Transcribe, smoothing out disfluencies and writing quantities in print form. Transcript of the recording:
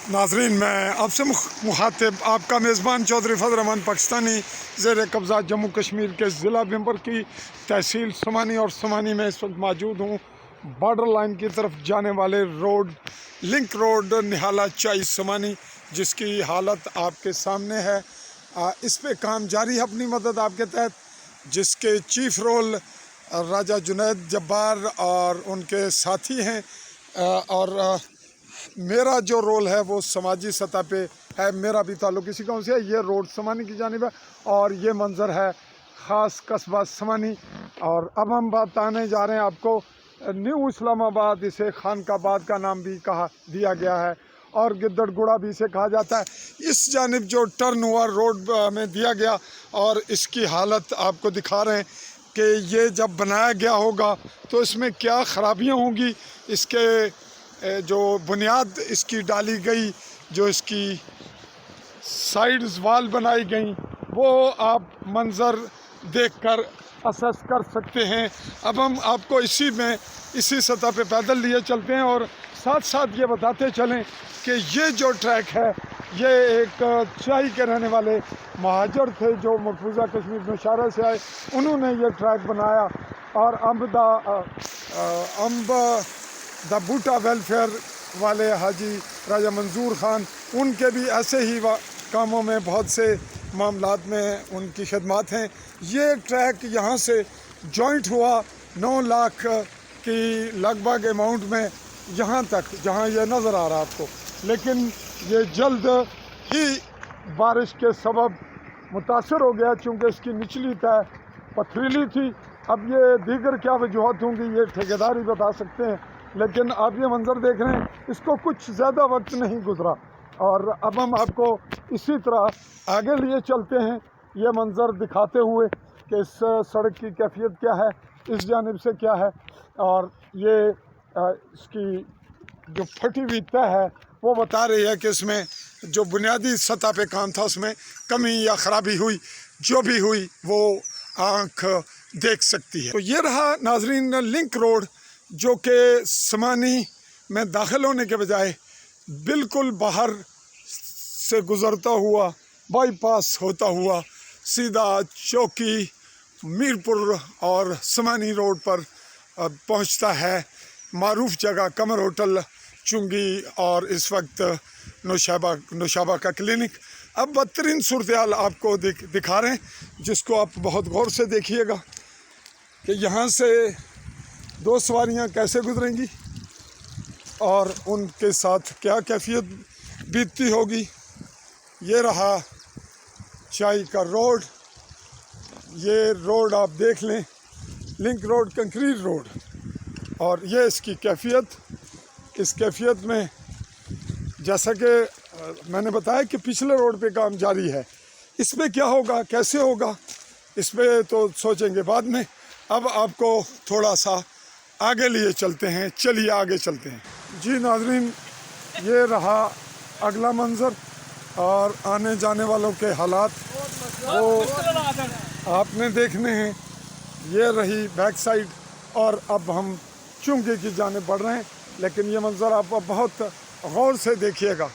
नाजरीन, मैं आपसे मुखातिब आपका मेज़बान चौधरी फजल रहमान पाकिस्तानी ज़ेर कब्ज़ा जम्मू कश्मीर के ज़िला बिम्बर की तहसील समानी और समानी में इस वक्त मौजूद हूँ। बॉर्डर लाइन की तरफ जाने वाले रोड लिंक रोड निहाला चाई समानी, जिसकी हालत आपके सामने है। इस पे काम जारी है अपनी मदद आपके तहत, जिसके चीफ़ रोल राजा जुनैद जब्बार और उनके साथी हैं। और मेरा जो रोल है वो समाजी सतह पे है। मेरा भी ताल्लुक़ इसी गाँव से है। ये रोड समानी की जानिब है और ये मंज़र है ख़ास कस्बा समानी। और अब हम बताने जा रहे हैं आपको न्यू इस्लामाबाद, इसे खानकाबाद का नाम भी कहा दिया गया है और गिद्दड़गुड़ा भी इसे कहा जाता है। इस जानिब जो टर्न हुआ रोड में दिया गया और इसकी हालत आपको दिखा रहे हैं कि ये जब बनाया गया होगा तो इसमें क्या ख़राबियाँ होंगी। इसके जो बुनियाद इसकी डाली गई, जो इसकी साइड्स वाल बनाई गई, वो आप मंज़र देखकर असेस कर सकते हैं। अब हम आपको इसी सतह पे पैदल लिए चलते हैं और साथ साथ ये बताते चलें कि ये जो ट्रैक है ये एक चाई के रहने वाले महाजर थे जो मकबूजा कश्मीर नौशहरा से आए, उन्होंने ये ट्रैक बनाया। और अम्ब द बूटा वेलफेयर वाले हाजी राजा मंजूर ख़ान, उनके भी ऐसे ही कामों में बहुत से मामलात में उनकी खिदमत हैं। ये ट्रैक यहाँ से जॉइंट हुआ 9 लाख की लगभग अमाउंट में यहाँ तक, जहाँ ये नज़र आ रहा है आपको, लेकिन ये जल्द ही बारिश के सबब मुतासर हो गया चूँकि इसकी निचली तय पथरीली थी। अब ये दीगर क्या वजूहत होंगी ये ठेकेदार ही बता सकते हैं, लेकिन आप ये मंज़र देख रहे हैं, इसको कुछ ज़्यादा वक्त नहीं गुजरा। और अब हम आपको इसी तरह आगे लिए चलते हैं, ये मंज़र दिखाते हुए कि इस सड़क की कैफियत क्या है, इस जानिब से क्या है। और ये इसकी जो फटी हुई तय है वो बता रही है कि इसमें जो बुनियादी सतह पे काम था उसमें कमी या ख़राबी हुई, जो भी हुई वो आँख देख सकती है। तो ये रहा नाजरीन लिंक रोड, जो कि समानी में दाखिल होने के बजाय बिल्कुल बाहर से गुज़रता हुआ बाईपास होता हुआ सीधा चौकी, मीरपुर और समानी रोड पर पहुंचता है। मारूफ जगह कमर होटल, चुंगी और इस वक्त नौशाबा का क्लिनिक। अब बदतरीन सूरत हाल आपको दिखा रहे हैं, जिसको आप बहुत गौर से देखिएगा कि यहाँ से 2 सवारियाँ कैसे गुजरेंगी और उनके साथ क्या कैफियत बीतती होगी। ये रहा चाई का रोड, ये रोड आप देख लें, लिंक रोड, कंक्रीट रोड, और ये इसकी कैफियत। इस कैफियत में जैसा कि मैंने बताया कि पिछले रोड पे काम जारी है, इस पे क्या होगा, कैसे होगा, इस पे तो सोचेंगे बाद में। अब आपको थोड़ा सा आगे लिए चलते हैं, चलिए आगे चलते हैं। जी नाजरीन, ये रहा अगला मंज़र और आने जाने वालों के हालात वो आपने देखने हैं। ये रही बैक साइड और अब हम चुंगी की जाने बढ़ रहे हैं, लेकिन ये मंज़र आप बहुत गौर से देखिएगा।